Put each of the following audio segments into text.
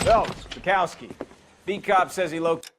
Phelps, Bukowski. Beat cop says he located.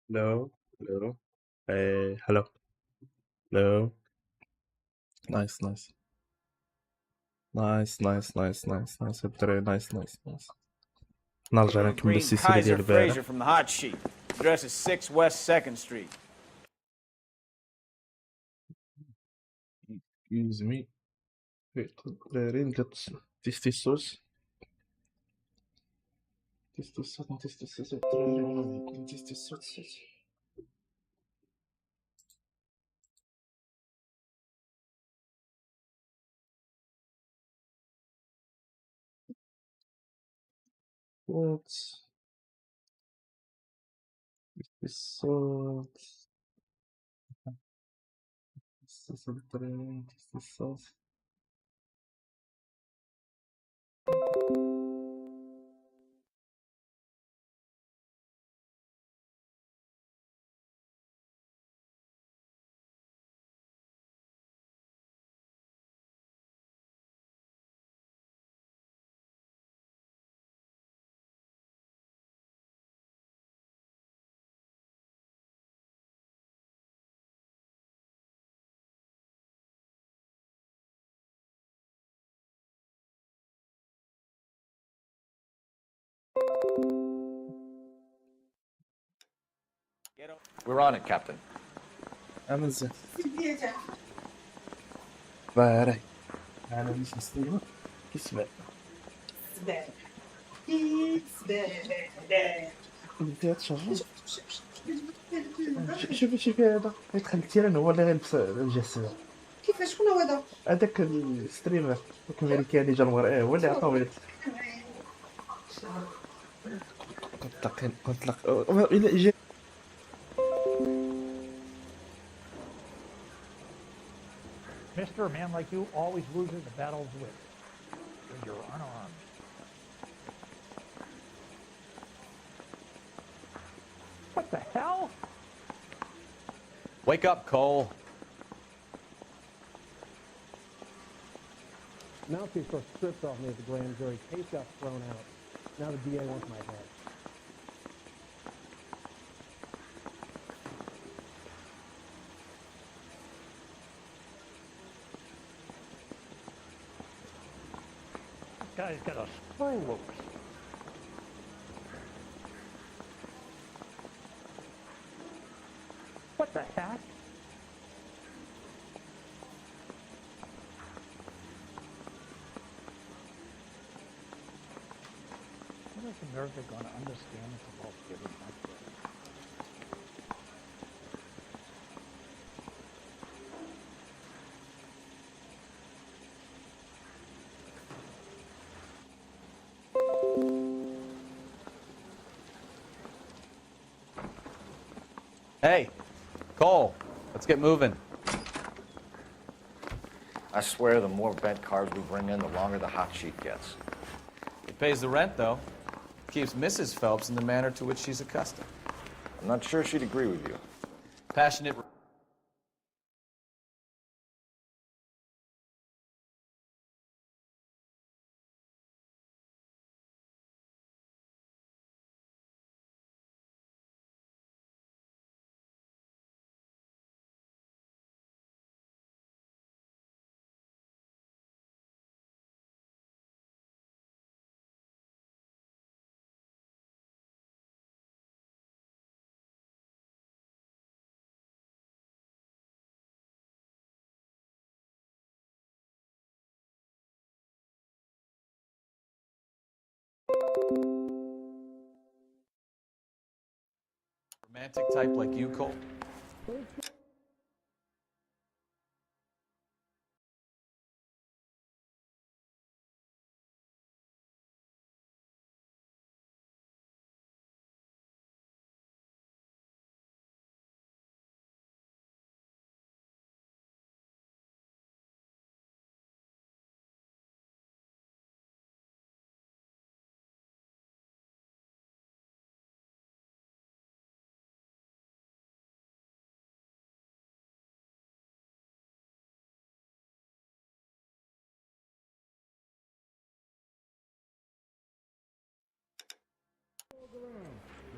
Hello, hello. Hey, hello, hello. Nice, nice, nice, nice, nice, nice, nice. Very nice, nice, nice. نرجع نكمل Green السلسلة ديال Kaiser البارح. Fraser from the hot sheet. Address is 6 West 2nd Street. Excuse me. الدراري تيستي الصوت. تيستي الصوت، تيستي الصوت الدراري، تيستي الصوت. What? تيستي الصوت. تيستي الصوت الدراري، تيستي الصوت. We're on it, Captain. مزيان. بارح. أنا مش نستيقظ. كيسمع. بديت تشرب. شوفي هذا يتخلتي لنا هو اللي غيلبس الجسد. كيفاش شكون هو هذا؟ هذاك الستريمر الامريكاني جا المغرب هو اللي عطاو لي. قلت لك الى جا. Mister, a man like you always loses the battle's wit when you're unarmed. What the hell? Wake up, Cole. Mouthpiece was stripped off me at the grand jury. Case got thrown out. Now the DA wants my head. This guy's got a screw loose. What the heck? When is America going to understand it's about giving back? Hey, Cole, let's get moving. I swear the more bent cars we bring in, the longer the hot sheet gets. It pays the rent, though. Keeps Mrs. Phelps in the manner to which she's accustomed. I'm not sure she'd agree with you. Passionate Romantic type like you, Cole?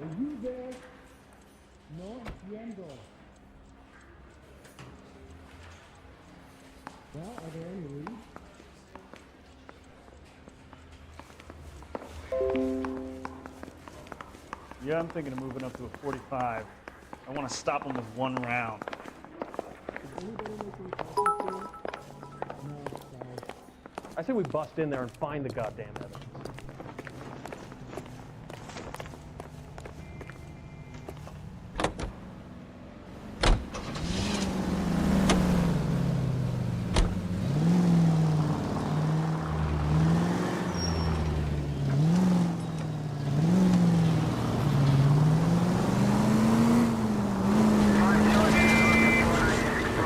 Are you there? No entiendo. Well, are there any leads? Yeah, I'm thinking of moving up to a 45. I want to stop him with one round. I say we bust in there and find the goddamn evidence.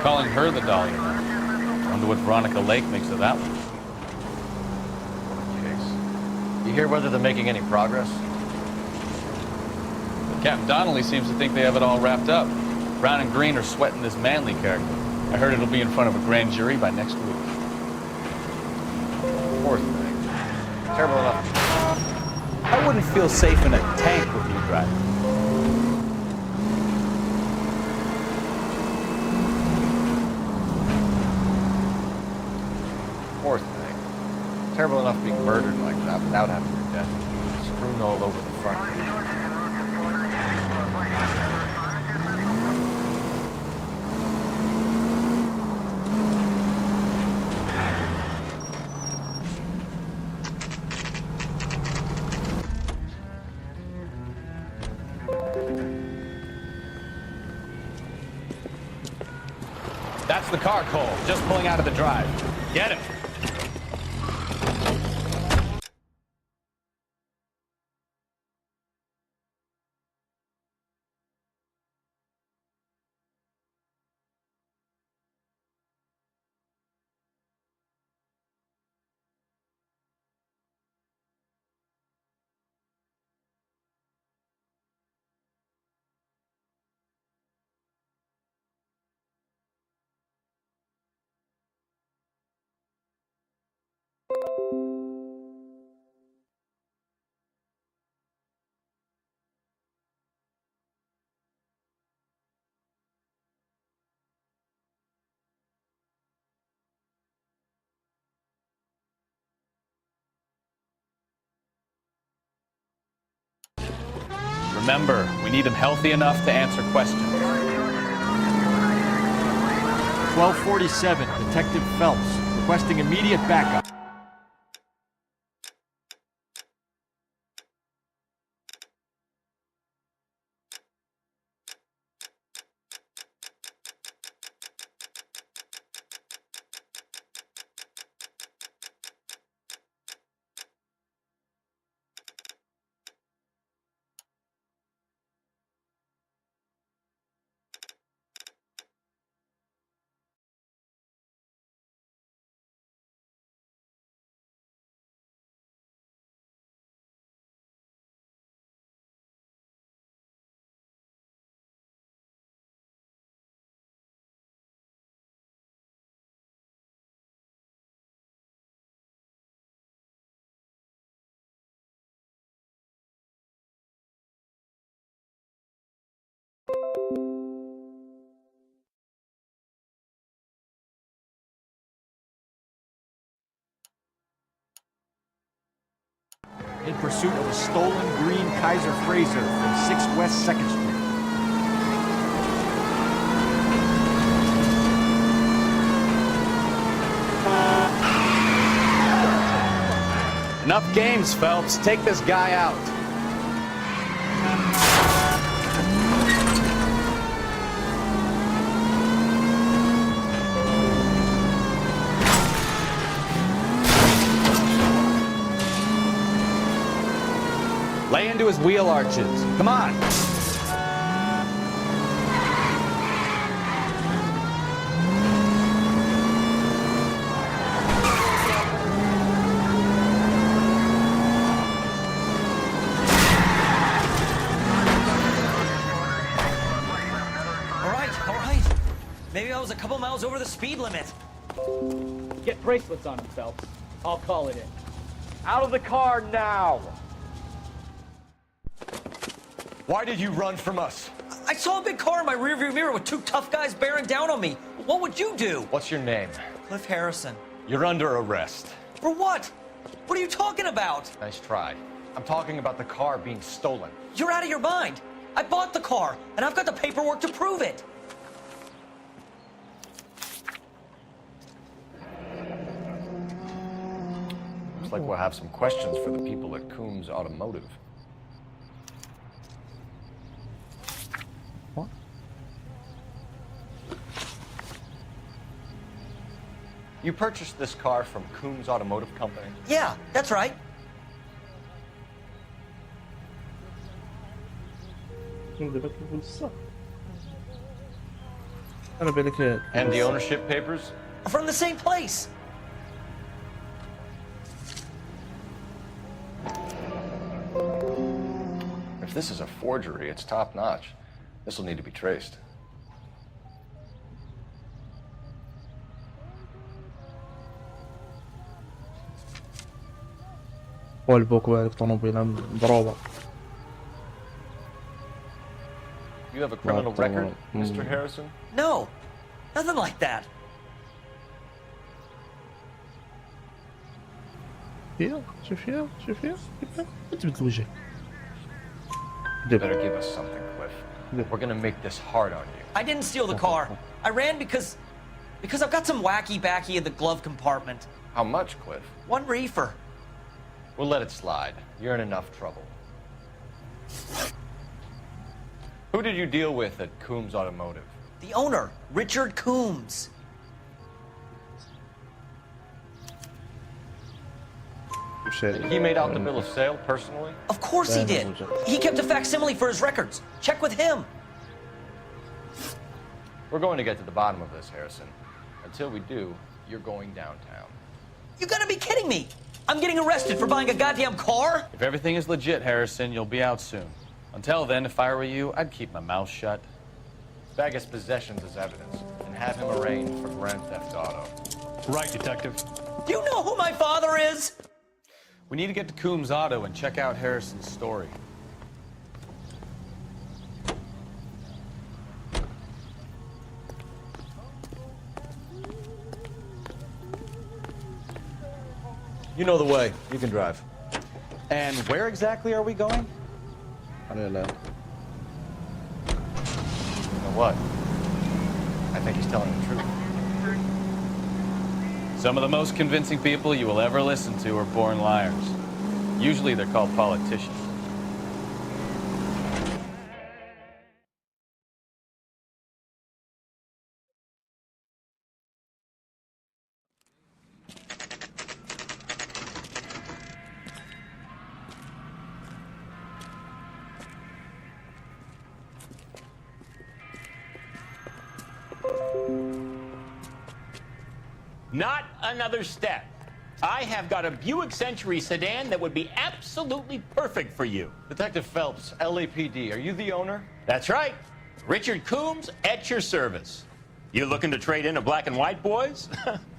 Calling her the Dahlia. Wonder what Veronica Lake makes of that one. Case. You hear whether they're making any progress? Captain Donnelly seems to think they have it all wrapped up. Brown and Green are sweating this Manley character. I heard it'll be in front of a grand jury by next week. Poor thing. Terrible enough. I wouldn't feel safe in a tank with you driving. Poor thing. Terrible enough being murdered like that without having your death strewn all over the front. That's the car, Cole. Just pulling out of the drive. Get him. Remember, we need him healthy enough to answer questions. 1247, Detective Phelps, requesting immediate backup. In pursuit of a stolen green Kaiser Frazer from 6 West 2nd Street. Enough games, Phelps. Take this guy out. Lay into his wheel arches. Come on. All right. Maybe I was a couple miles over the speed limit. Get bracelets on him, Phelps. I'll call it in. Out of the car now! Why did you run from us? I saw a big car in my rearview mirror with two tough guys bearing down on me. What would you do? What's your name? Cliff Harrison. You're under arrest. For what? What are you talking about? Nice try. I'm talking about the car being stolen. You're out of your mind. I bought the car, and I've got the paperwork to prove it. Looks like we'll have some questions for the people at Coombs Automotive. What? You purchased this car from Coombs Automotive Company? Yeah, that's right. انا بالك And the ownership papers? From the same place. If this is a forgery, it's top notch. This will need to be traced. والبوك بالطوموبيل مضروبة. You have a criminal record, Mr. Harrison? No, nothing like that. فيها شوف تبدل وجهك. You better give us something, Cliff. We're gonna make this hard on you. I didn't steal the car. I ran because I've got some wacky backy in the glove compartment. How much, Cliff? One reefer. We'll let it slide. You're in enough trouble. Who did you deal with at Coombs Automotive? The owner, Richard Coombs. He made out the bill of sale personally? Of course he did. He kept a facsimile for his records. Check with him. We're going to get to the bottom of this, Harrison. Until we do, you're going downtown. You gotta be kidding me. I'm getting arrested for buying a goddamn car? If everything is legit, Harrison, you'll be out soon. Until then, if I were you, I'd keep my mouth shut. Bag his possessions as evidence and have him arraigned for Grand Theft Auto. Right, Detective. Do you know who my father is? We need to get to Coombs Auto and check out Harrison's story. You know the way. You can drive. And where exactly are we going? على لا. You know what? I think he's telling the truth. Some of the most convincing people you will ever listen to are born liars. Usually they're called politicians. Not another step. I have got a Buick Century sedan that would be absolutely perfect for you. Detective Phelps, LAPD, are you the owner? That's right. Richard Coombs at your service. You looking to trade in a black and white, boys?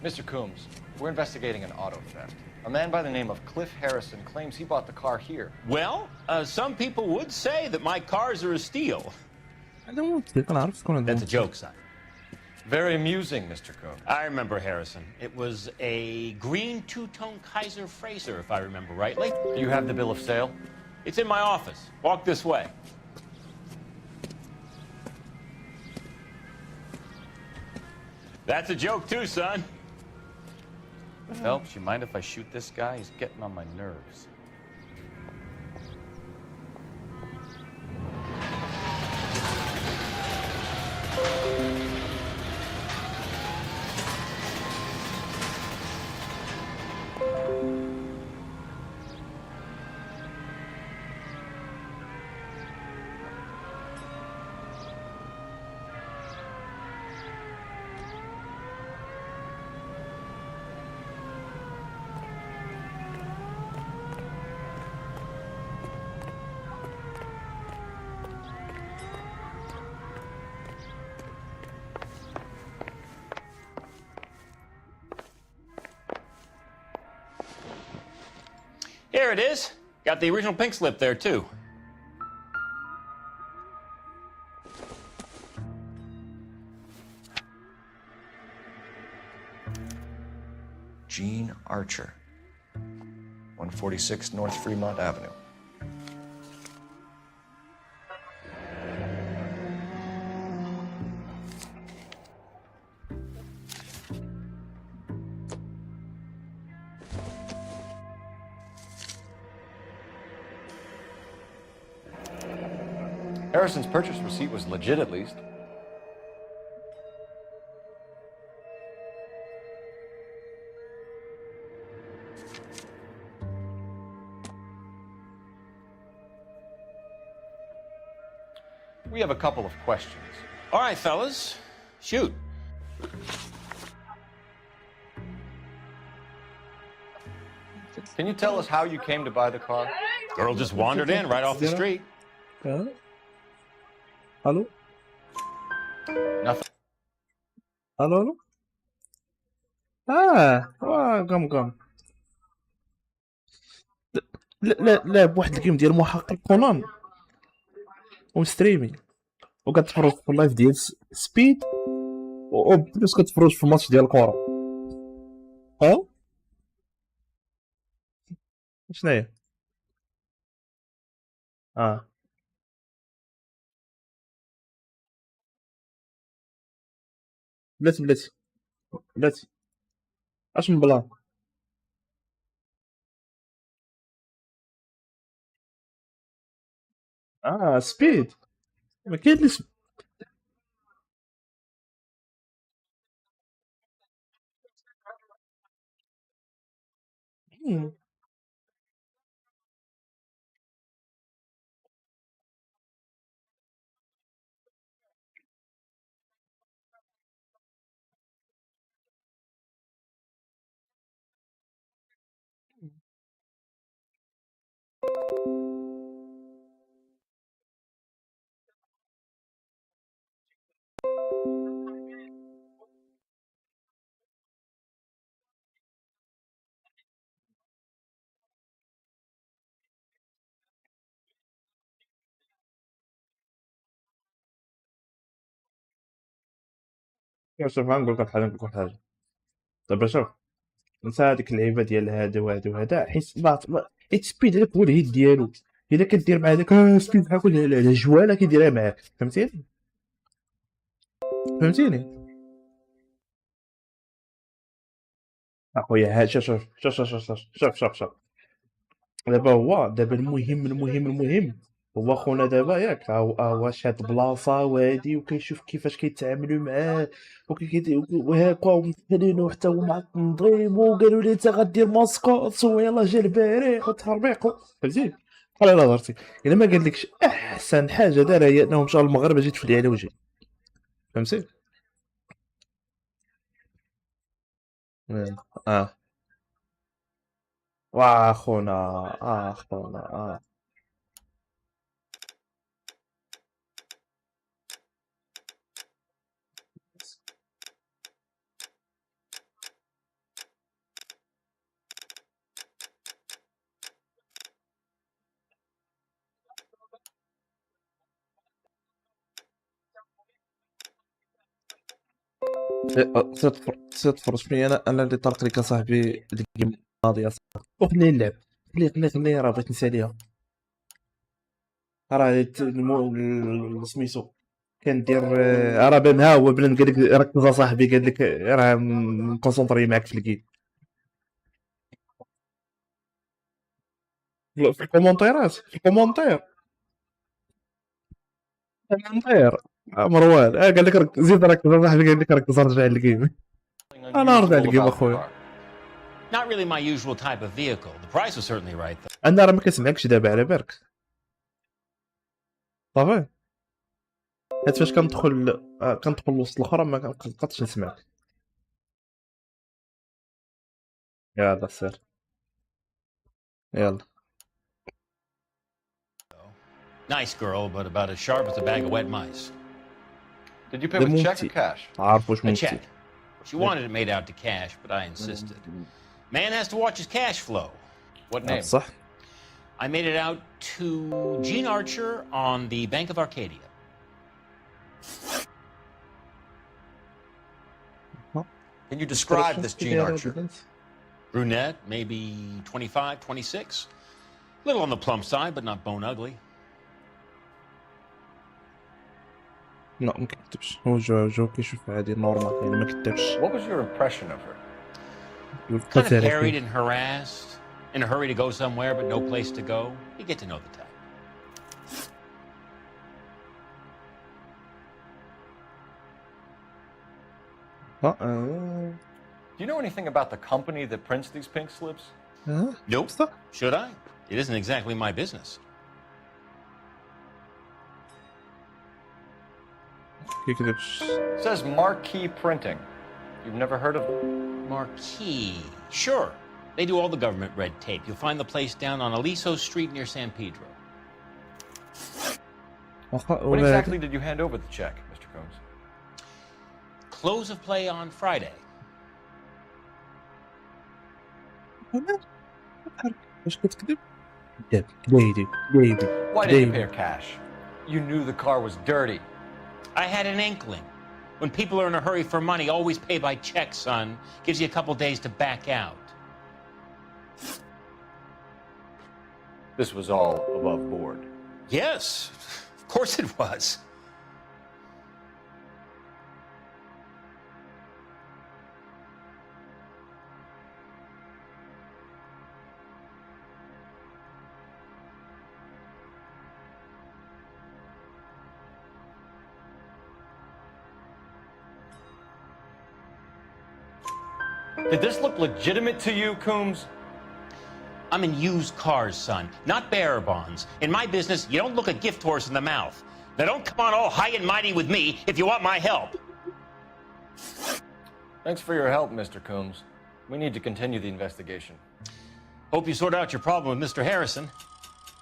Mr. Coombs, we're investigating an auto theft. A man by the name of Cliff Harrison claims he bought the car here. Well, some people would say that my cars are a steal. That's a joke, son. Very amusing, Mr. Coombs. I remember Harrison. It was a green two-tone Kaiser Frazer, if I remember rightly. Do you have the bill of sale? It's in my office. Walk this way. That's a joke too, son. Phelps, you mind if I shoot this guy? He's getting on my nerves. Here it is. Got the original pink slip there, too. Gene Archer, 146 North Fremont Avenue. Harrison's purchase receipt was legit, at least. We have a couple of questions. All right, fellas. Shoot. Can you tell us how you came to buy the car? Girl just wandered in right off the street. الو Nothing. الو قام لا بواحد الجيم ديال محقق كونان وستريمي وكتفرج في اللايف ديال سبيد وبلوس كتفرج في الماتش ديال الكره. ها شناهي؟ بلاتي اش من بلان؟ سبيد ما كاين اللي شوف نقول لك حاجه دابا شوف نسى هذيك اللعيبه ديال هذا وهذا حيت سبيد هذاك هو الهيد ديالو الا كدير مع هذاك سبيد بحال كل الجواله كيديرها معاك فهمتيني اخويا ها شوف دابا المهم هو خونا دابا ياك هو شاد بلاصه وهادي وكيشوف كيفاش كيتعاملوا معاه وهاكا ومثلينو حتى هو مع التنظيم وقالوا لي انت غدير ماسكوت ويلا جا البارح وتهربيق فهمتي بحال الا هضرتي الا ما قالكش احسن حاجه دارها هي انه مشى للمغرب اجي تفلي على وجهي فهمتي خونا تفرج فيا انا اللي طرق لك صاحبي الجيم الماضيه وخليه يلعب خليه راه بغيت نساليها راه سميتو كندير راه بان ها هو بنادم قال لك ركز صاحبي قال لك راه مكونسونطري معاك في الجيم في الكومونتيرات، في الكومونتير مروان قال لك زيد ركز، واحد قال لك ركز ارجع للجيم. انا ارجع للجيم اخويا. Not really my usual type of vehicle. The price was certainly right though. انا راه ما كنسمعكش دابا على بالك صافي، حيت فاش كندخل وسط الاخرى ما كنقدرش نسمعك. يلا سير يلا. Nice girl, but about as sharp as a bag of wet mice. Did you pay with check or cash? عارف واش A ممكن. check. She wanted it made out to cash, but I insisted. Man has to watch his cash flow. What name? صح. I made it out to Gene Archer on the Bank of Arcadia. Can you describe this Gene Archer? Brunette, maybe 25, 26. Little on the plump side, but not bone ugly. لا ما كتبش، هو جو كيشوف عادي نورمال يعني ما كتبش. What was your impression of her? Kind of harried and harassed, in a hurry to go somewhere but no place to go. You get to know the type. Do you know anything about the company that prints these pink slips? Nope. Should I? It isn't exactly my business. كيكذبش. It says Marquee Printing. You've never heard of them? Marquee. Sure. They do all the government red tape. You'll find the place down on Aliso Street near San Pedro. When exactly did you hand over the check, Mr. Combs? Close of play on Friday. واش كتكذب؟ كذابي. Why did you pay her cash? You knew the car was dirty. I had an inkling. When people are in a hurry for money, always pay by check, son. Gives you a couple days to back out. This was all above board. Yes, of course it was. Did this look legitimate to you, Coombs? I'm in used cars, son, not bearer bonds. In my business, you don't look a gift horse in the mouth. Now don't come on all high and mighty with me if you want my help. Thanks for your help, Mr. Coombs. We need to continue the investigation. Hope you sort out your problem with Mr. Harrison.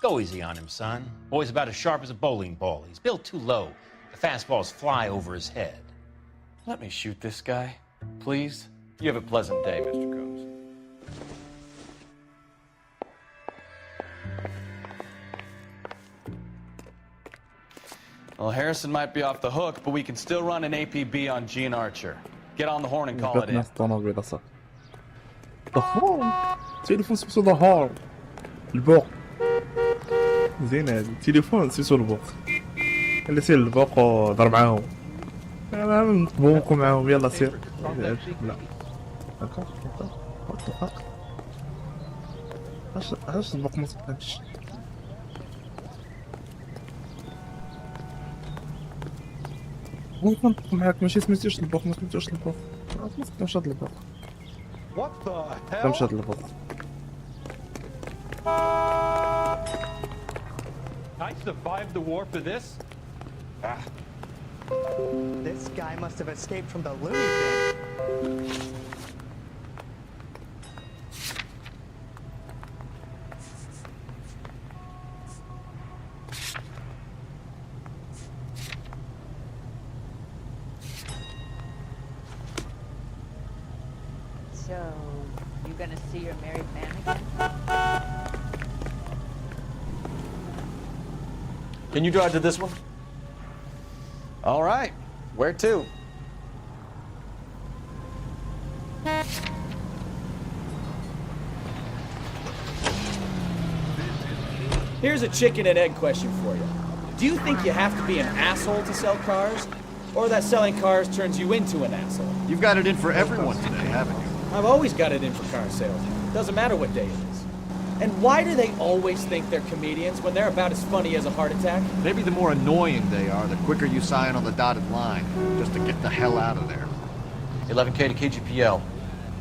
Go easy on him, son. Boy's about as sharp as a bowling ball. He's built too low. The fastballs fly over his head. Let me shoot this guy, please. You have a pleasant day, Mr. Coombs. Well, Harrison might be off the hook, but we can still run an APB on Gene Archer. Get on the horn and call it in. The horn. تليفون سميتو the horn. البوق. زين هادي التليفون سميتو البوق. اللي سير البوق وهضر معاهم. نطبوقوا معاهم يلا سير. لا. What the fuck? علاش البوق ما تبقاش؟ ممكن نطبق معاك ماشي سميتوش البوق، ما سميتوش البوق. ما سميتوش هاد البوق. What the hell? مشات البوق. I survived the war for this? This guy must have escaped from the loony bin. So, you gonna see your married man again? Can you drive to this one? All right. Where to? Here's a chicken and egg question for you. Do you think you have to be an asshole to sell cars? Or that selling cars turns you into an asshole? You've got it in for everyone today, haven't you? I've always got it in for car sales. Doesn't matter what day it is. And why do they always think they're comedians when they're about as funny as a heart attack? Maybe the more annoying they are, the quicker you sign on the dotted line, just to get the hell out of there. 11K to KGPL.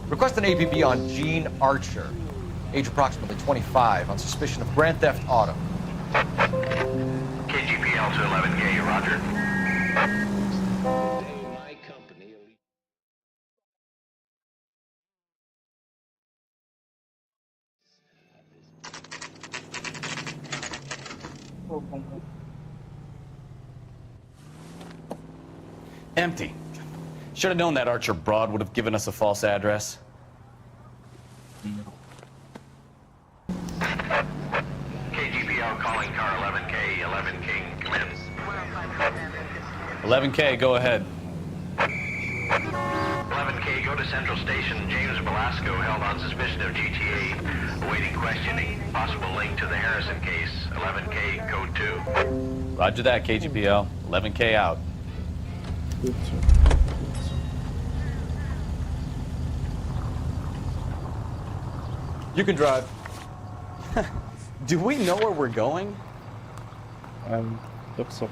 Request an APB on Gene Archer, age approximately 25, on suspicion of grand theft auto. KGPL to 11K, roger. Empty. Should have known that Archer broad would have given us a false address. KGPL calling car 11K, 11 King, commence. 11K, go ahead. 11K, go to Central Station. James Velasco held on suspicion of GTA. Awaiting questioning. Possible link to the Harrison case. 11K, code 2. Roger that, KGPL. 11K out. You can drive. Do we know where we're going? Look so.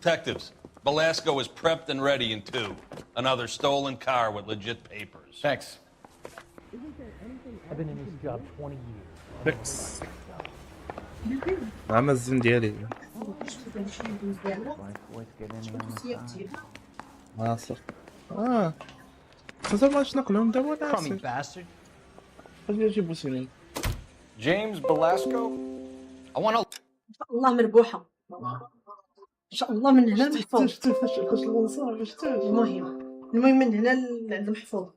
Detectives, Velasco is prepped and ready in 2. Another stolen car with legit papers. Thanks. I've been in this job 20 years. عم الزين ديالي ناصر مازال ما عرفتش نقلهم دابا Crummy bastard. خليني نجيبو سنين James Velasco? I want to... إن شاء الله مربوحة. إن شاء الله من هنا المحفوظ. شتي فاش الانصار شتي المهم من هنا لعند المحفوظ.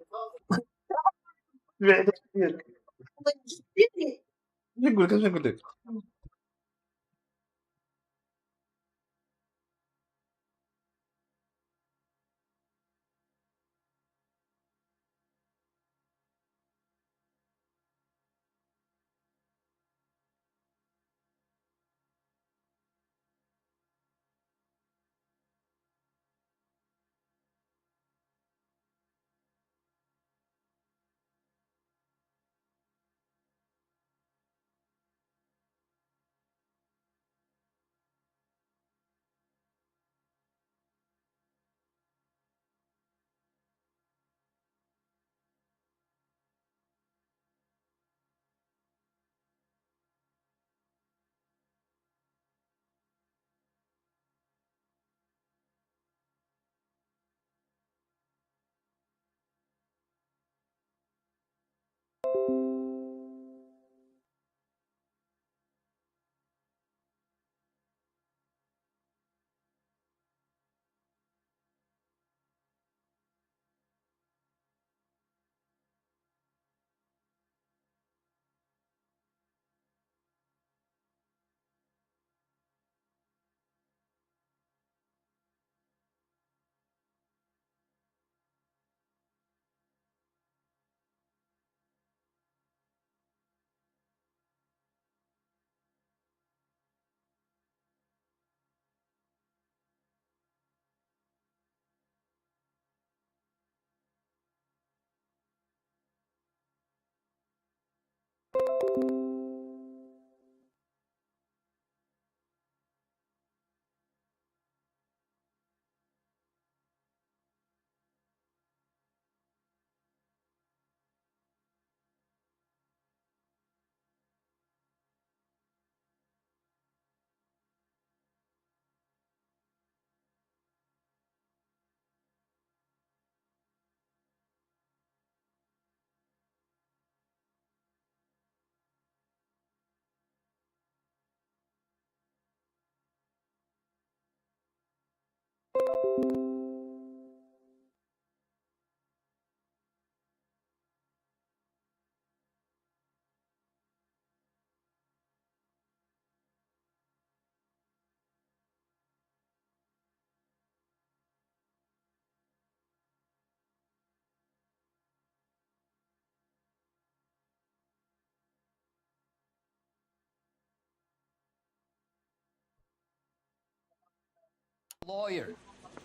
بعدا ديالك نقول لك Lawyer.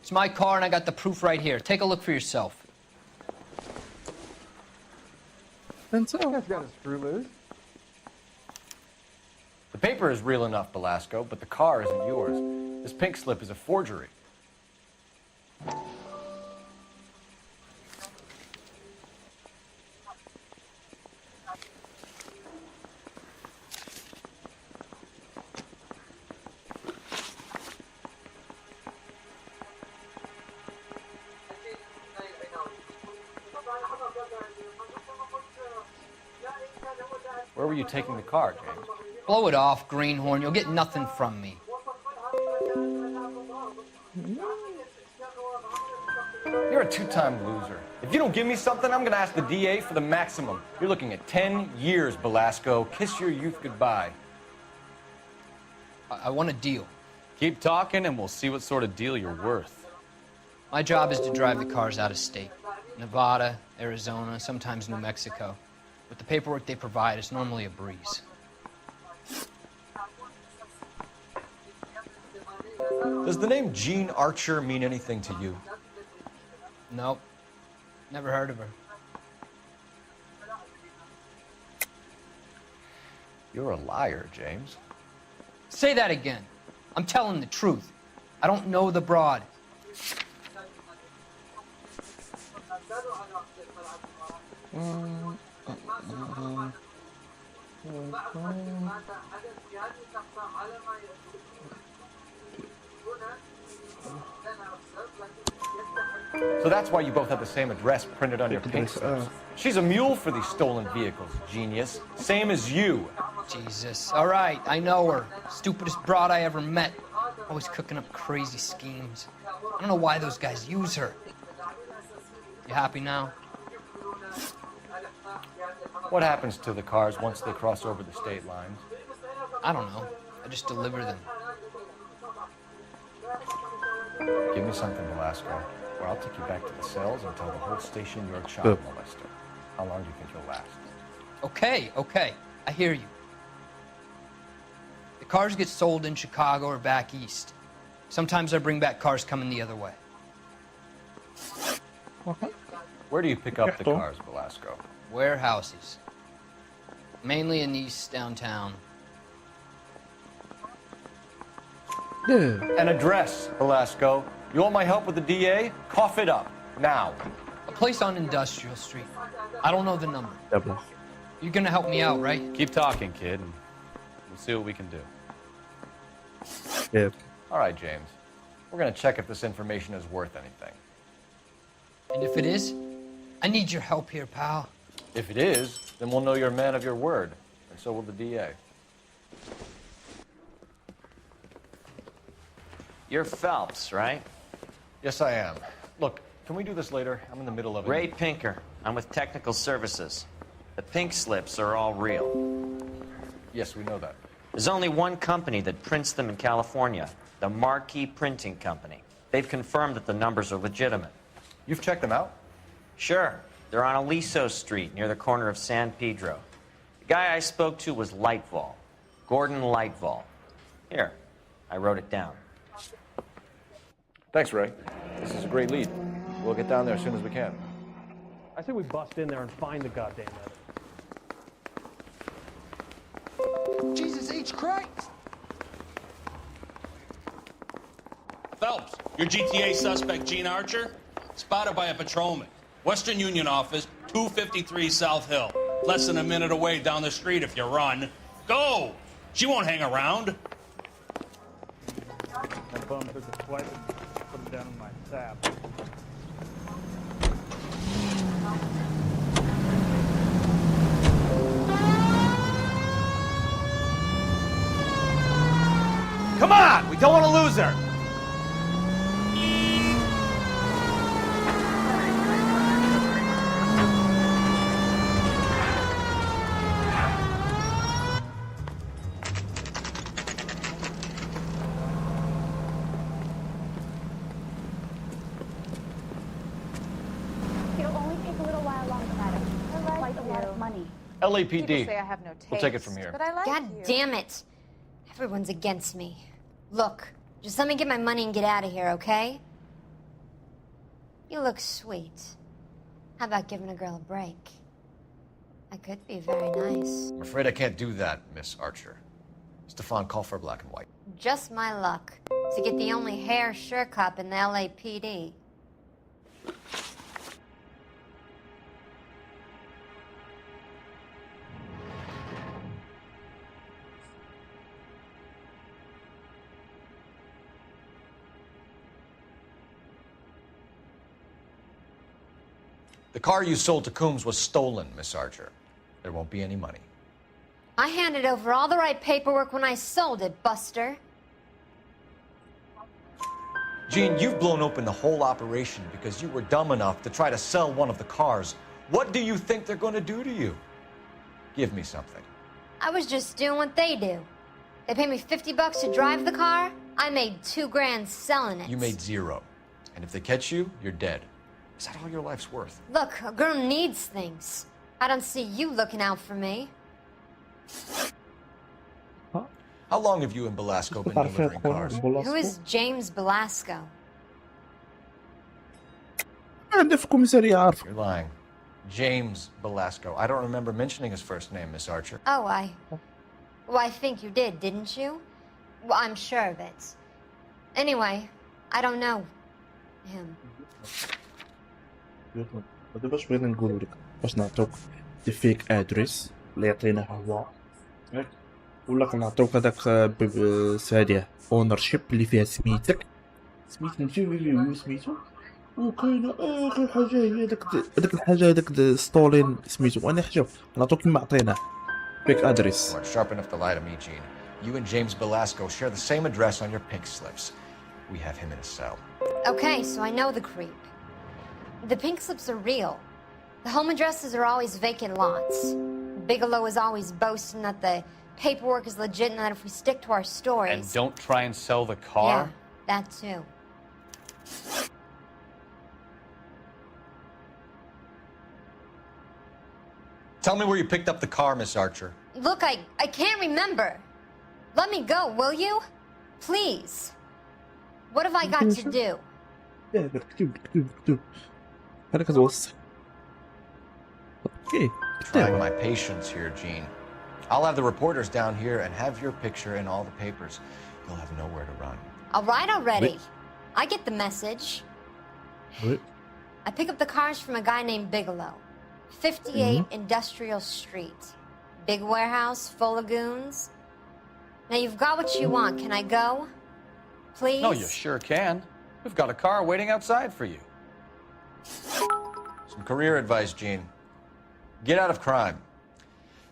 It's my car and I got the proof right here. Take a look for yourself. That's got a screw loose. The paper is real enough, Belasco, but the car isn't yours. This pink slip is a forgery. Where were you taking the car, James? Blow it off, greenhorn. You'll get nothing from me. You're a two-time loser. If you don't give me something, I'm gonna ask the DA for the maximum. You're looking at 10 years, Belasco. Kiss your youth goodbye. I want a deal. Keep talking and we'll see what sort of deal you're worth. My job is to drive the cars out of state. Nevada, Arizona, sometimes New Mexico. With the paperwork they provide, it's normally a breeze. Does the name Jean Archer mean anything to you? Nope. Never heard of her. You're a liar, James. Say that again. I'm telling the truth. I don't know the broad. So that's why you both have the same address printed on your pink slips. She's a mule for these stolen vehicles, genius. Same as you. Jesus. All right, I know her. Stupidest broad I ever met. Always cooking up crazy schemes. I don't know why those guys use her. You happy now? What happens to the cars once they cross over the state lines? I don't know. I just deliver them. Give me something, Belasco, or I'll take you back to the cells and tell the whole station you're a child molester. How long do you think you'll last? Okay. I hear you. The cars get sold in Chicago or back east. Sometimes I bring back cars coming the other way. Where do you pick up the cars, Belasco? Warehouses. Mainly in East downtown. An address, Belasco. You want my help with the DA? Cough it up, now. A place on Industrial Street. I don't know the number. You're gonna help me out, right? Keep talking, kid, and we'll see what we can do. Yeah. All right, James. We're gonna check if this information is worth anything. And if it is, I need your help here, pal. If it is, then we'll know you're a man of your word, and so will the DA. You're Phelps, right? Yes, I am. Look, can we do this later? I'm in the middle of it. Ray Pinker. I'm with Technical Services. The pink slips are all real. Yes, we know that. There's only one company that prints them in California, the Marquee Printing Company. They've confirmed that the numbers are legitimate. You've checked them out? Sure. They're on Aliso Street, near the corner of San Pedro. The guy I spoke to was Lightval. Gordon Lightval. Here, I wrote it down. Thanks, Ray. This is a great lead. We'll get down there as soon as we can. I say we bust in there and find the goddamn evidence. Jesus H. Christ! Phelps, your GTA suspect, Jean Archer, spotted by a patrolman. Western Union office, 253 South Hill. Less than a minute away down the street if you run. Go! She won't hang around. That bum took a swipe and put him down in my sap. Come on! We don't want to lose her! It'll only take a little while longer, madam. Quite a lot of money. LAPD. People say I have no We'll take it taste, from here. but I like God you. damn it. Everyone's against me. Look, Just let me get my money and get out of here, okay? You look sweet. How about giving a girl a break? I could be very nice. I'm afraid I can't do that, Miss Archer. Stefan, call for black and white. Just my luck to get the only hair sure cop in the LAPD. The car you sold to Coombs was stolen, Miss Archer. There won't be any money. I handed over all the right paperwork when I sold it, Buster. Jean, you've blown open the whole operation because you were dumb enough to try to sell one of the cars. What do you think they're going to do to you? Give me something. I was just doing what they do. They paid me $50 to drive the car. I made $2 grand selling it. You made $0. And if they catch you, you're dead. Is that all your life's worth? Look, a girl needs things. I don't see you looking out for me. How long have you and Belasco been delivering cars? Who is James Belasco? You're lying. James Belasco. I don't remember mentioning his first name, Miss Archer. Oh, I think you did, didn't you? Well, I'm sure of it. Anyway, I don't know him. دابا اش بغينا نقولوا لك باش نعطوك دي فيك ادريس اللي يعطينا هو ياك ولا كنعطيوك هذاك هذه اونر شيب اللي فيها سميتك سميت نمشيو سميتو وكاينه اخر حاجه هي داك الحاجه هذاك ستولين سميتو انا حاجه نعطوك كيما عطينا فيك ادريس. Sharp enough to lie to me, Gene. You and James Belasco share the same address on your pink slips. We have him in a cell. Okay, so I know the creep. The pink slips are real. The home addresses are always vacant lots. Bigelow is always boasting that the paperwork is legit and that if we stick to our stories... And don't try and sell the car? Yeah, that too. Tell me where you picked up the car, Miss Archer. Look, I can't remember. Let me go, will you? Please. What have I got to do? كتب هذاك توصل. Okay. Trying my patience here, Gene. I'll have the reporters down here and have your picture in all the papers. You'll have nowhere to run. All right already. I get the message. I pick up the cars from a guy named Bigelow. 58 Industrial Street. Big warehouse full of goons. Now you've got what you want. Can I go? Please? No, you sure can. We've got a car waiting outside for you. Some career advice, Gene. Get out of crime.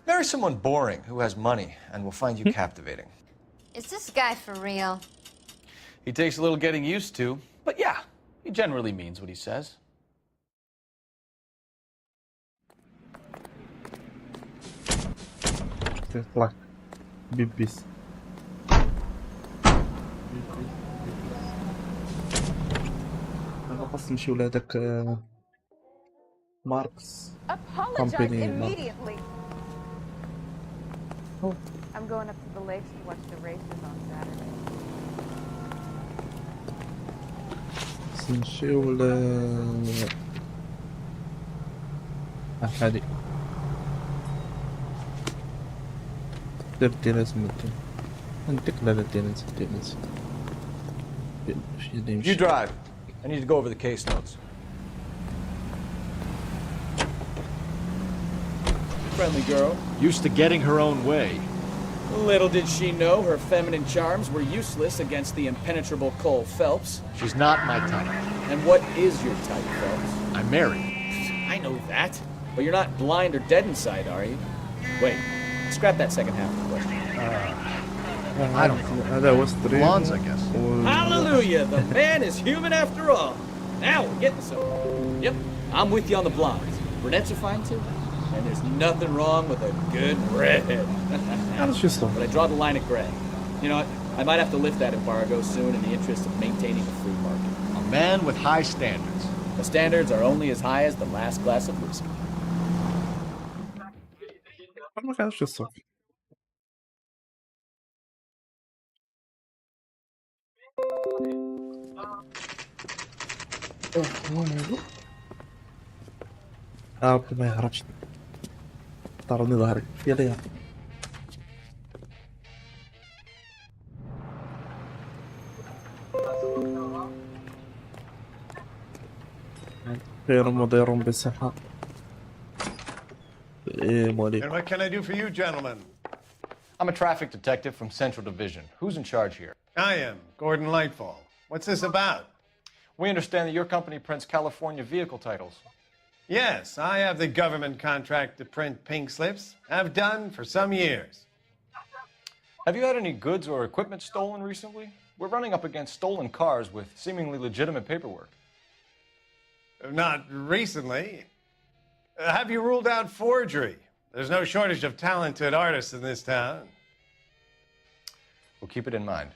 Marry someone boring who has money and will find you captivating. Is this guy for real? He takes a little getting used to, but yeah, he generally means what he says. تطلع بيبيس انا خاص نمشيو لهداك ماركس كومباني Immediately. I'm going up to the lakes to watch the races on Saturday. خاص نمشيو ل هادي دير الديناس مدين نديك لا الديناس You drive. I need to go over the case notes. Friendly girl. Used to getting her own way. Little did she know her feminine charms were useless against the impenetrable Cole Phelps. She's not my type. And what is your type, Phelps? I'm married. I know that. But you're not blind or dead inside, are you? Wait, scrap that second half of the question. I don't know. Blondes, I guess. Hallelujah! The man is human after all. Now we're getting somewhere. Yep, I'm with you on the blondes. Brunettes are fine too. And there's nothing wrong with a good redhead. But I draw the line at gray. You know what? I might have to lift that embargo soon in the interest of maintaining a free market. A man with high standards. The standards are only as high as the last glass of whiskey. ما كانش الصوت ربي ما يهربش. طارني ظهرك. يلا يلا. خير مدير بالصحة. إيه مولي. And what can I do for you, gentlemen? I'm a traffic detective from Central Division. Who's in charge here? I am, Gordon Lightfall. What's this about? We understand that your company prints California vehicle titles. Yes, I have the government contract to print pink slips. I've done for some years. Have you had any goods or equipment stolen recently? We're running up against stolen cars with seemingly legitimate paperwork. Not recently. Have you ruled out forgery? There's no shortage of talented artists in this town. We'll keep it in mind.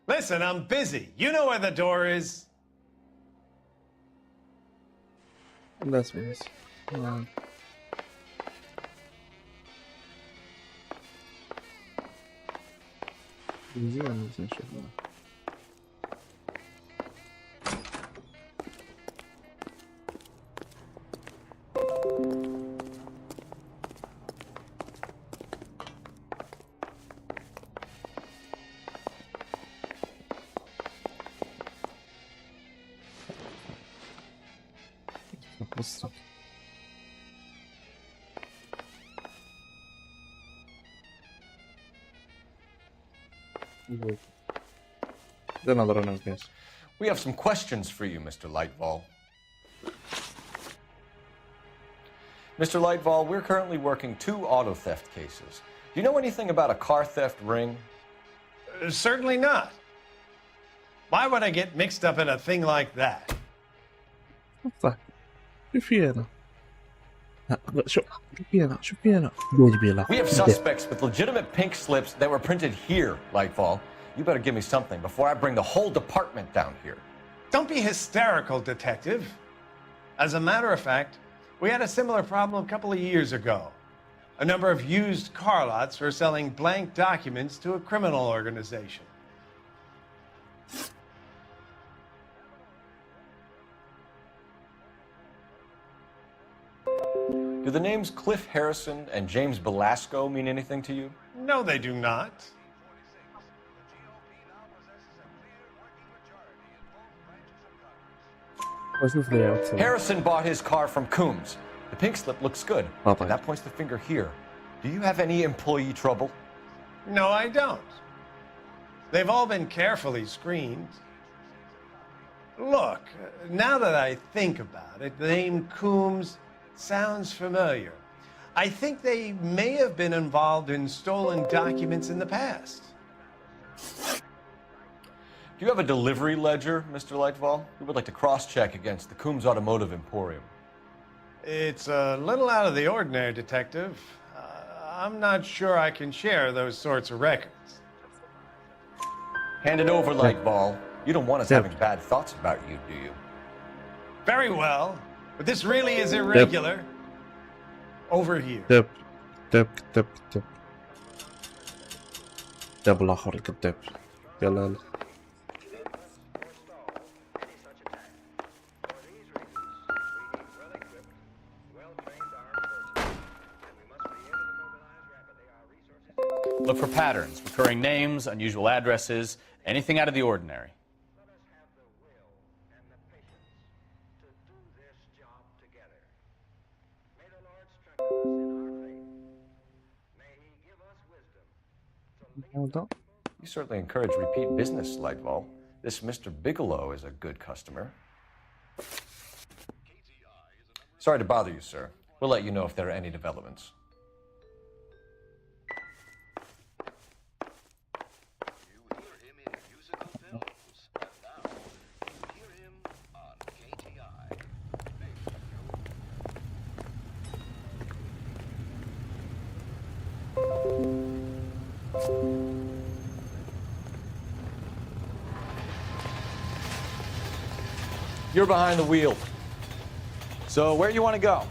Listen, I'm busy. You know where the door is. That's nice. زين نشوفه. We have some questions for you, Mr. Lightfall. Mr. Lightfall, we're currently working 2 auto theft cases. Do you know anything about a car theft ring? Certainly not. Why would I get mixed up in a thing like that? We have suspects with legitimate pink slips that were printed here, Lightfall. You better give me something before I bring the whole department down here. Don't be hysterical, Detective. As a matter of fact, we had a similar problem a couple of years ago. A number of used car lots were selling blank documents to a criminal organization. Do the names Cliff Harrison and James Belasco mean anything to you? No, they do not. Harrison bought his car from Coombs. The pink slip looks good. And that points the finger here. Do you have any employee trouble? No, I don't. They've all been carefully screened. Look, now that I think about it, the name Coombs sounds familiar. I think they may have been involved in stolen documents in the past. Do you have a delivery ledger, Mr. Lightfall? We would like to cross-check against the Coombs Automotive Emporium. It's a little out of the ordinary, Detective. I'm not sure I can share those sorts of records. Hand it over, Lightfall. You don't want us having bad thoughts about you, do you? Very well, but this really is irregular. Over here. الآخر الكذاب. يلا. Look for patterns, recurring names, unusual addresses, anything out of the ordinary. You certainly encourage repeat business, Lightfall. This Mr. Bigelow is a good customer. Sorry to bother you, sir. We'll let you know if there are any developments. You're behind the wheel. So where you want to go?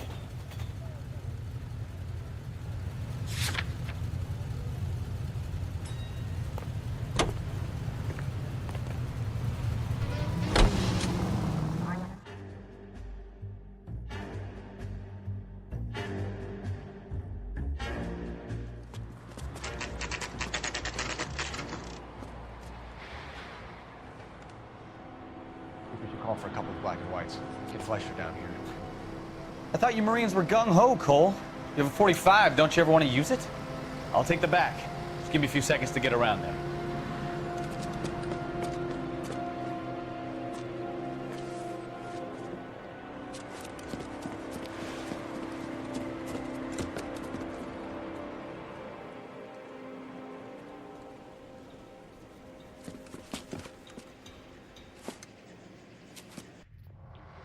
For a couple of black and whites. Get Fleischer down here. I thought you Marines were gung-ho, Cole. You have a 45, don't you ever want to use it? I'll take the back. Just give me a few seconds to get around there.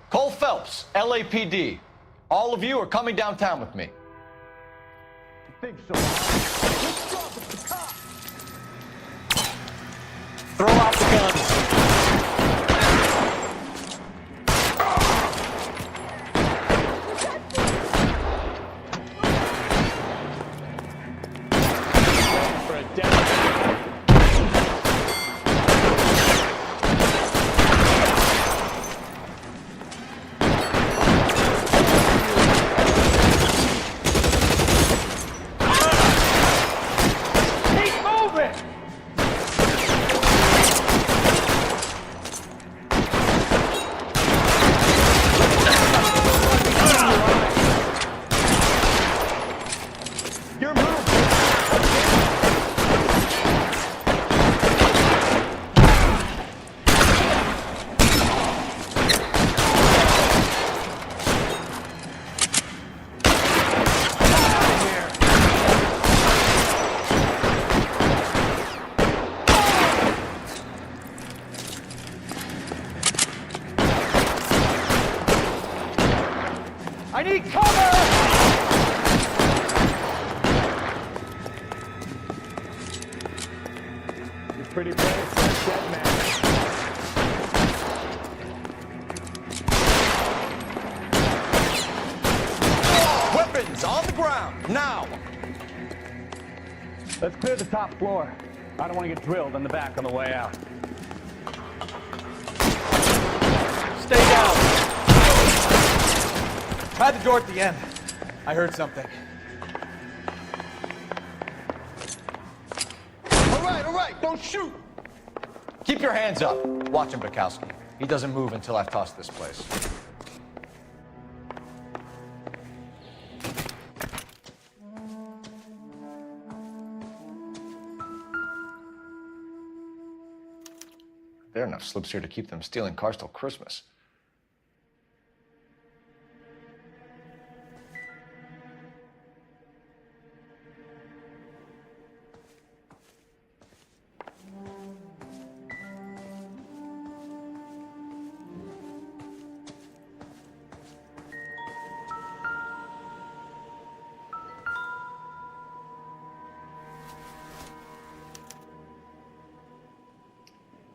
Cole Phelps, LAPD. All of you are coming downtown with me. I think so. Throw out the guns. For a death. I need cover! You're pretty brave for a dead man. Weapons on the ground, now! Let's clear the top floor. I don't want to get drilled in the back on the way out. Stay down. Try the door at the end. I heard something. All right, don't shoot! Keep your hands up. Watch him, Bukowski. He doesn't move until I've tossed this place. There are enough slips here to keep them stealing cars till Christmas.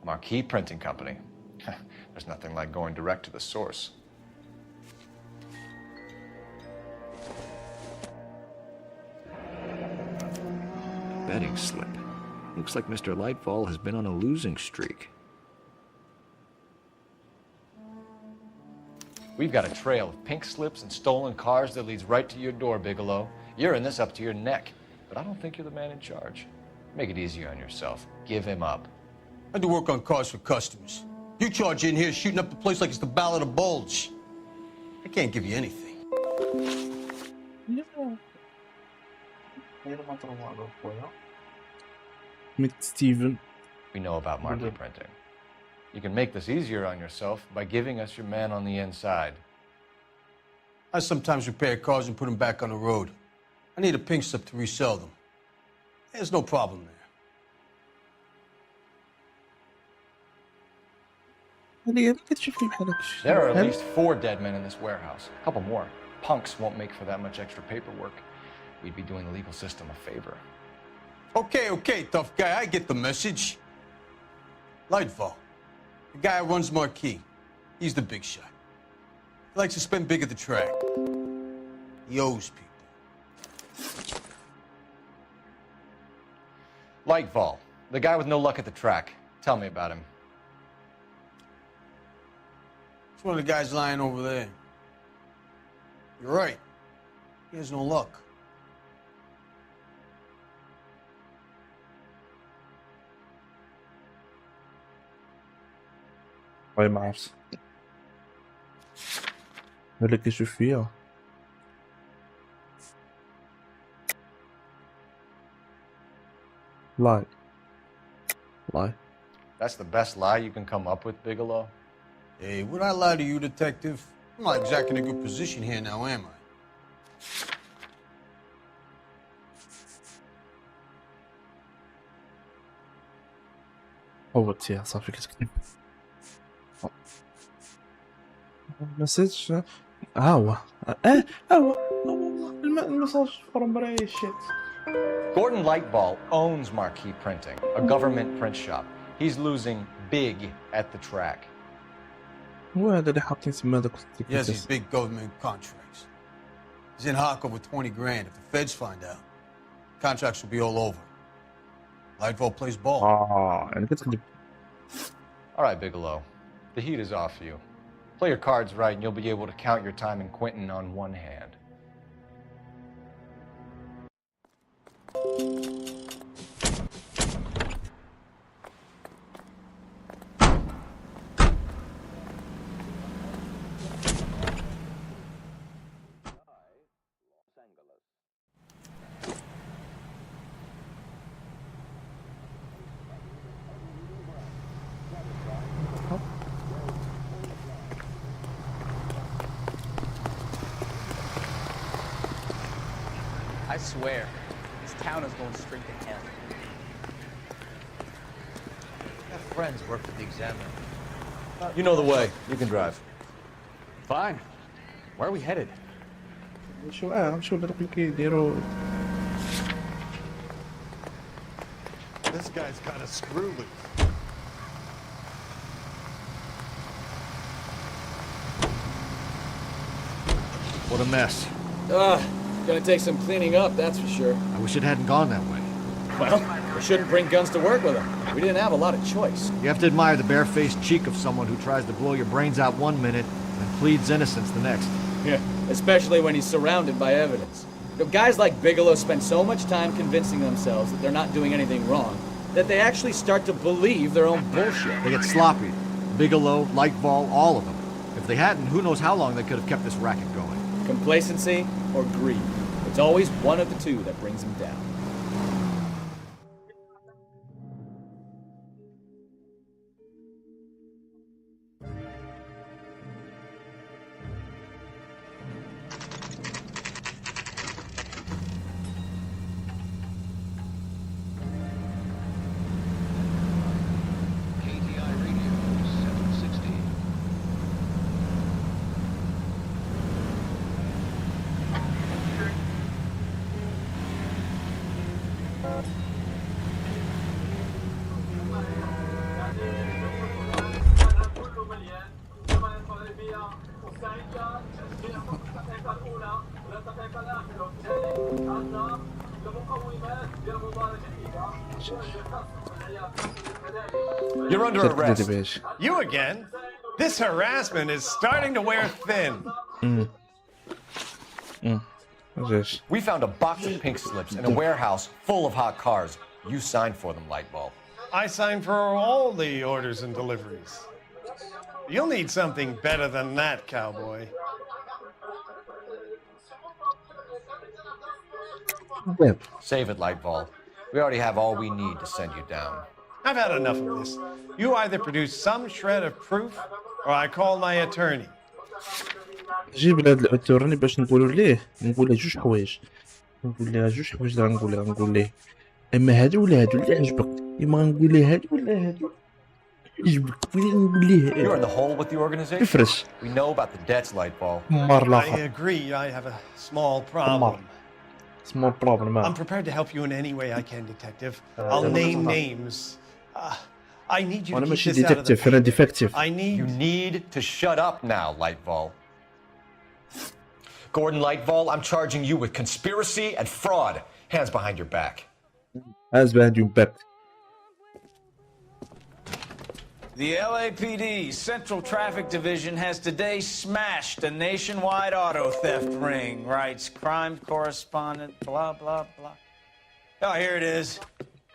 Marquee Printing Company. There's nothing like going direct to the source. Betting slip. Looks like Mr. Lightfall has been on a losing streak. We've got a trail of pink slips and stolen cars that leads right to your door, Bigelow. You're in this up to your neck, but I don't think you're the man in charge. Make it easier on yourself. Give him up. I do work on cars for customers. You charge in here shooting up the place like it's the Ballad of Bulge. I can't give you anything. Meet Steven. We know about marquee printing. You can make this easier on yourself by giving us your man on the inside. I sometimes repair cars and put them back on the road. I need a pink slip to resell them. There's no problem there. There are at least 4 dead men in this warehouse. A couple more. Punks won't make for that much extra paperwork. We'd be doing the legal system a favor. Okay, tough guy. I get the message. Lightfall, the guy who runs Marquee. He's the big shot. He likes to spend big at the track. He owes people. Lightfall, the guy with no luck at the track. Tell me about him. It's one of the guys lying over there. You're right. He has no luck. والله ما عرفت هذا كيشوف فيا lie. That's the best lie you can come up with, Bigelow? Hey, would I lie to you, detective? I'm not exactly in a good position here now, am I? هو تيا صافي كتكتب مسج ها هو المساج from Ray shit. Gordon Lightball owns Marquee Printing, a government print shop. He's losing big at the track. هو هذا اللي حاطين تما داك He has these big government contracts. He's in hock over 20 grand. If the feds find out, contracts will be all over. Lightfall plays ball. يعني كتكذب. All right, Bigelow. The heat is off you. Play your cards right and you'll be able to count your time in Quentin on one hand. I swear, this town is going straight to hell. I have friends work for the Examiner. You know the way. You can drive. Fine. Where are we headed? شو بدهم كيديروا. This guy's got a screw loose. What a mess. Gonna take some cleaning up, that's for sure. I wish it hadn't gone that way. Well, we shouldn't bring guns to work with them. We didn't have a lot of choice. You have to admire the barefaced cheek of someone who tries to blow your brains out one minute and pleads innocence the next. Yeah, especially when he's surrounded by evidence. You know, guys like Bigelow spend so much time convincing themselves that they're not doing anything wrong that they actually start to believe their own bullshit. They get sloppy. Bigelow, Lightball, all of them. If they hadn't, who knows how long they could have kept this racket going. Complacency or greed. It's always one of the two that brings them down. You're under arrest. You again? This harassment is starting to wear thin. We found a box of pink slips in a warehouse full of hot cars. You signed for them, Lightball. I signed for all the orders and deliveries. You'll need something better than that, cowboy. Save it, Lightball. We already have all we need to send you down. I've had enough of this. You either produce some shred of proof, or I call my attorney. جيب لهاد الاتورني باش نقولوا ليه جوج حوايج غنقول ليه اما هادو ولا هادو اللي عجبك اما غنقول ليه هادو ولا هادو عجبك نقول ليه You're in the hole with the organization. افرش We know about the debts, Lightball. I agree. I have a small problem. small problem. I'm prepared to help you in any way I can, Detective. I'll name names. I need you to أنا keep ماشي this out of the ديتكتيف أنا paper. ديفكتيف. I need... You need to shut up now, Lightval. Gordon Lightval, I'm charging you with conspiracy and fraud. Hands behind your back. Hands behind your back. The LAPD Central Traffic Division has today smashed a nationwide auto theft ring, writes crime correspondent, blah, blah, blah. Oh, here it is.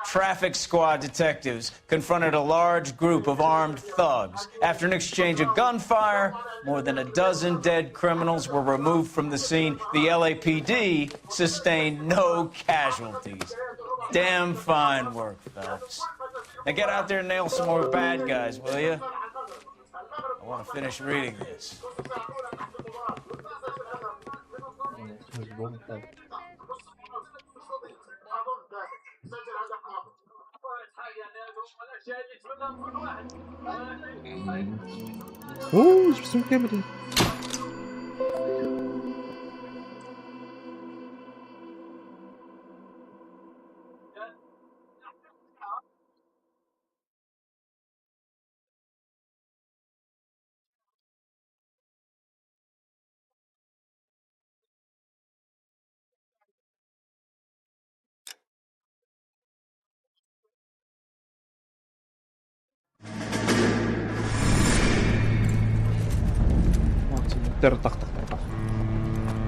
Traffic squad detectives confronted a large group of armed thugs. After an exchange of gunfire, more than a dozen dead criminals were removed from the scene. The LAPD sustained no casualties. Damn fine work, Phelps. Now get out there and nail some more bad guys, will you? I want to finish reading this. اوه جبتهم كاملين.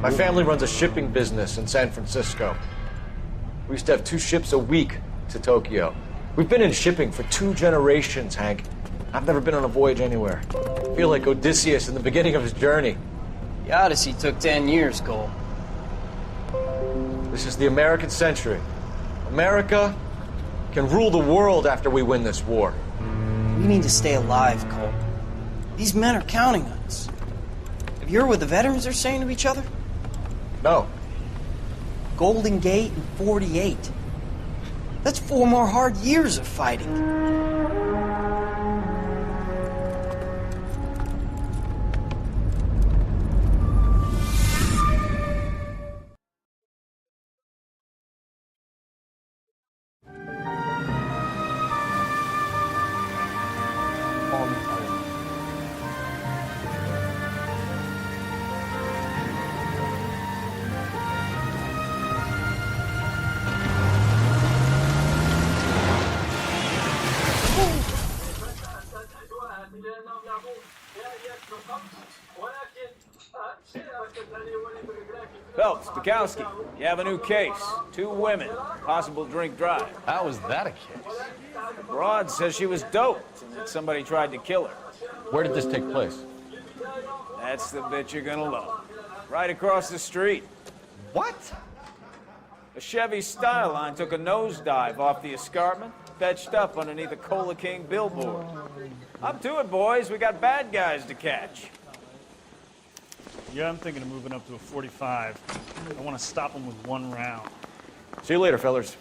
My family runs a shipping business in San Francisco. We used to have 2 ships a week to Tokyo. We've been in shipping for 2 generations, Hank. I've never been on a voyage anywhere. I feel like Odysseus in the beginning of his journey. The Odyssey took 10 years, Cole. This is the American century. America can rule the world after we win this war. We need to stay alive, Cole. These men are counting on us. Have you heard what the veterans are saying to each other? No. Golden Gate and 48. That's 4 more hard years of fighting. Phelps, Bukowski, you have a new case. 2 women, possible drink drive. How is that a case? The broad says she was doped and that somebody tried to kill her. Where did this take place? That's the bit you're gonna love. Right across the street. What? A Chevy Styline took a nosedive off the escarpment, fetched up underneath a Cola King billboard. Up to it, boys. We got bad guys to catch. Yeah, I'm thinking of moving up to a 45. I want to stop them with 1 round. See you later, fellas.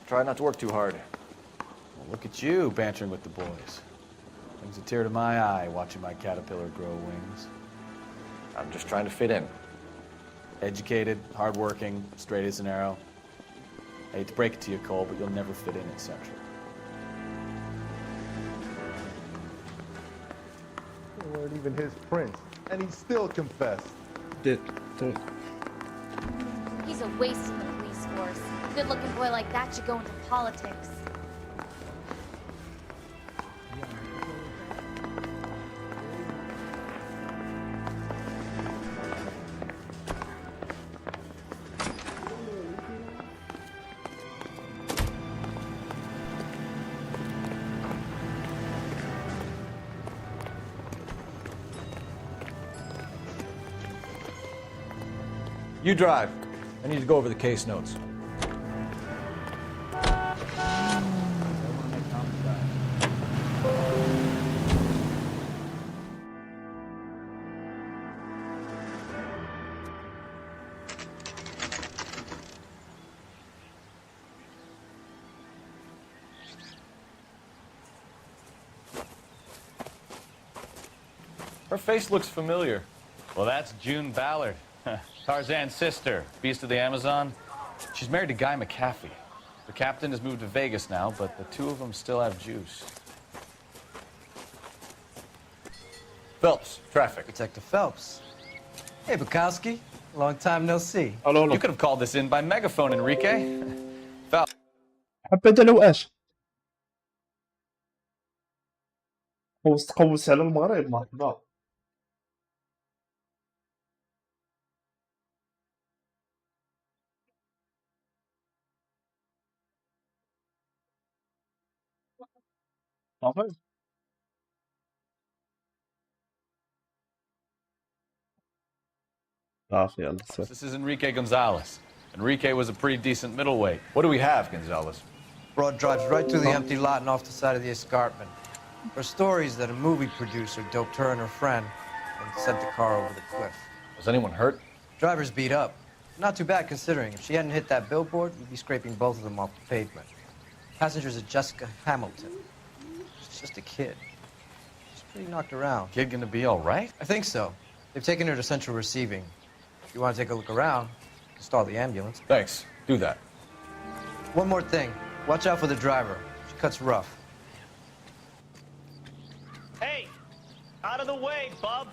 Try not to work too hard. Well, look at you bantering with the boys. Brings a tear to my eye watching my caterpillar grow wings. I'm just trying to fit in. Educated, hardworking, straight as an arrow. I hate to break it to you, Cole, but you'll never fit in at Central. They weren't even his prince, and he still confessed. Did. He's a waste in the police force. A good-looking boy like that should go into politics. You drive. I need to go over the case notes. Her face looks familiar. Well, that's June Ballard. Tarzan's sister, beast of the Amazon. She's married to Guy McAfee. The captain has moved to Vegas now, but the two of them still have juice. Phelps, traffic. Detective Phelps. Hey, Bukowski. Long time no see. You could have called this in by megaphone, Enrique. Phelps. حبيت لو اش قوس على المغرب مرحبا. صافي صافي يلا سير. This is Enrique Gonzalez. Enrique was a pretty decent middleweight. What do we have, Gonzalez? Broad drives right through the empty lot and off the side of the escarpment. Her stories that a movie producer doped her and her friend and sent the car over the cliff. Was anyone hurt? Driver's beat up. Not too bad considering. If she hadn't hit that billboard, we'd be scraping both of them off the pavement. Passenger's a Jessica Hamilton. She's just a kid. She's pretty knocked around. Kid gonna be all right? I think so. They've taken her to central receiving. If you want to take a look around, you can stall the ambulance. Thanks. Do that. One more thing. Watch out for the driver. She cuts rough. Hey, out of the way, bub.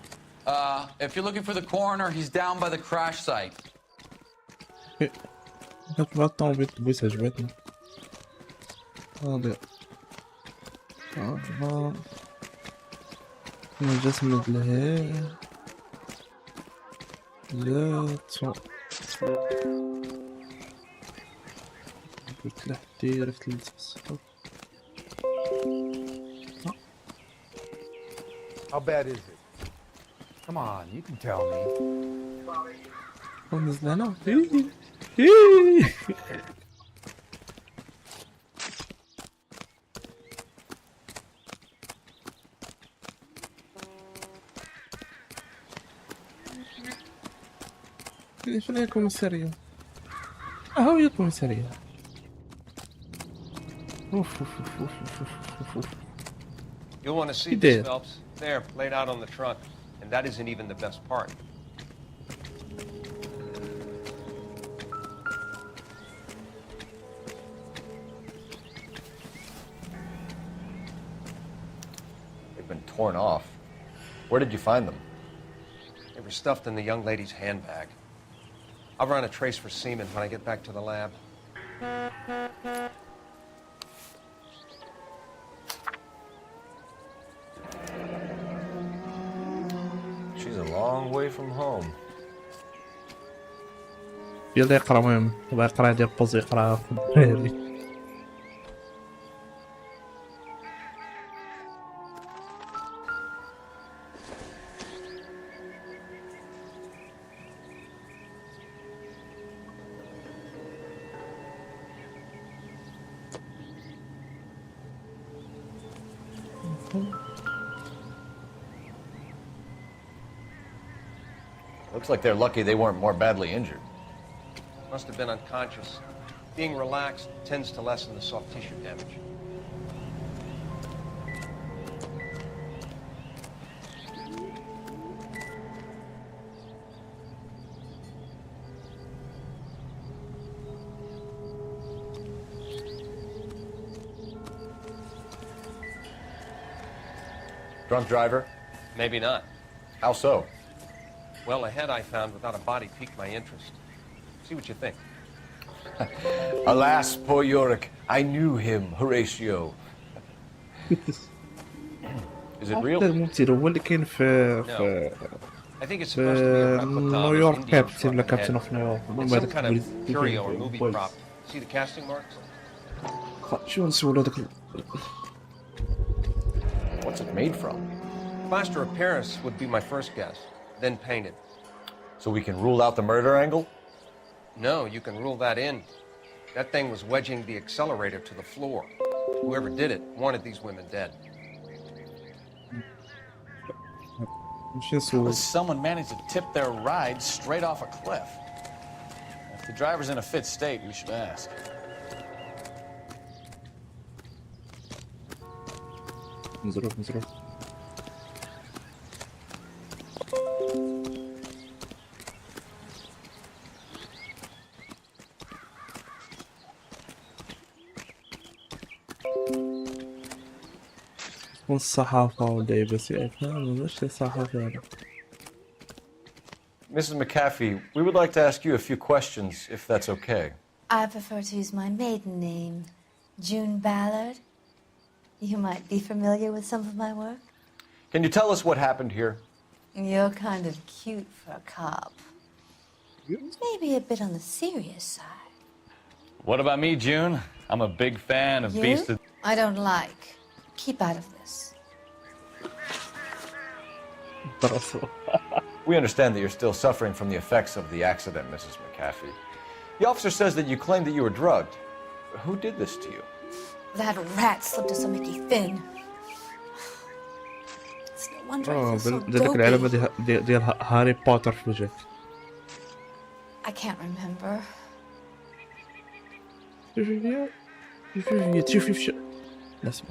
If you're looking for the coroner, he's down by the crash site. Attends, oui, ça jouait. Attendez. نجسم لها. لا قلت له حتى عرفت اللي تفسر. How bad is it? Come on, you can tell me. ونزل هنا. فين يكون سريع؟ هو يكون سريع. You'll want to see this, Phelps. There, laid out on the trunk. And that isn't even the best part. They've been torn off. Where did you find them? They were stuffed in the young lady's handbag. I'll run a trace for semen when I get back to the lab. She's a long way from home. يلا يقرا المهم يبغى يقرا هادي بوز يقرا هادي. Looks like they're lucky they weren't more badly injured. Must have been unconscious. Being relaxed tends to lessen the soft tissue damage. Drunk driver? Maybe not. How so? Well, a head I found without a body piqued my interest. See what you think. Alas, poor Yorick. I knew him, Horatio. Is it real? الممثل هو اللي كاين في نيويورك كابتن ولا كابتن اوف نيويورك. Some kind of curio or movie prop. See the casting marks? شو نسول هذاك. What's it made from? Plaster of Paris would be my first guess, then painted. So we can rule out the murder angle? No, you can rule that in. That thing was wedging the accelerator to the floor. Whoever did it wanted these women dead. Someone managed to tip their ride straight off a cliff. If the driver's in a fit state, we should ask. نزروف. والصحافة ولعبة ياك ماش الصحافة هذا. Mrs. McAfee, we would like to ask you a few questions, if that's okay. I prefer to use my maiden name, June Ballard. You might be familiar with some of my work. Can you tell us what happened here? You're kind of cute for a cop. Maybe a bit on the serious side. What about me, June? I'm a big fan of You? Beast of... I don't like. Keep out of this. We understand that you're still suffering from the effects of the accident, Mrs. McAfee. The officer says that you claimed that you were drugged. Who did this to you? That rat slipped us a Mickey Thin. It's no wonder I feel so داك العلامة dopey. ديال هاري بوتر في وجهك. I can't remember. تشوفي في ناس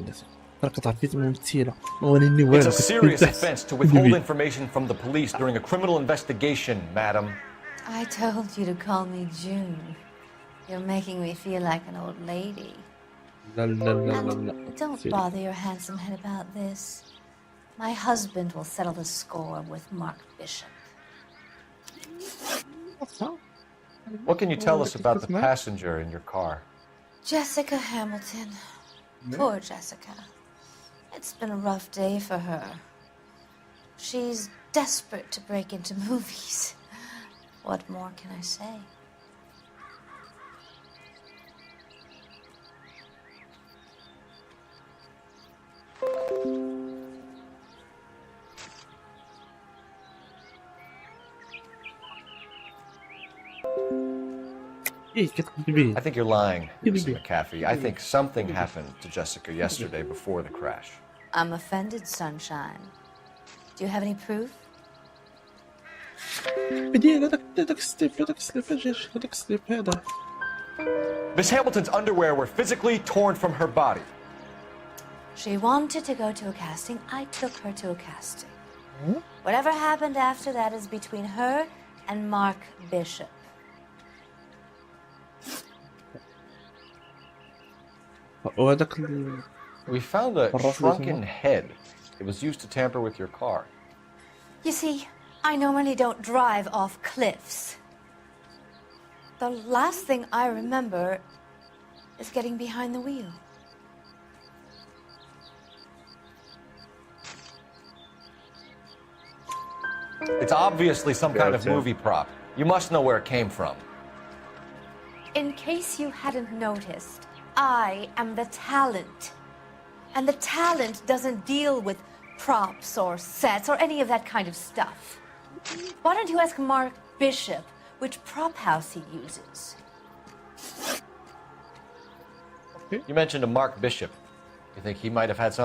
راك تعرفي ممثلة وريني والو. It's a serious offense to withhold information from the police during a criminal investigation, madam. I told you to call me June. You're making me feel like an old lady. لا لا لا لا لا. Don't bother your handsome head about this. My husband will settle the score with Mark Bishop. What can you tell us about the passenger in your car? Jessica Hamilton. Poor Jessica. It's been a rough day for her. She's desperate to break into movies. What more can I say? I think you're lying, Mrs. McAfee. I think something happened to Jessica yesterday before the crash. I'm offended, Sunshine. Do you have any proof? Miss Hamilton's underwear were physically torn from her body. She wanted to go to a casting. I took her to a casting. Whatever happened after that is between her and Mark Bishop. We found a shrunken head. It was used to tamper with your car. You see, I normally don't drive off cliffs. The last thing I remember is getting behind the wheel. It's obviously some kind of movie prop. You must know where it came from. In case you hadn't noticed, I am the talent. And the talent doesn't deal with props or sets or any of that kind of stuff. Why don't you ask Mark Bishop which prop house he uses? You mentioned a Mark Bishop. You think he might have had some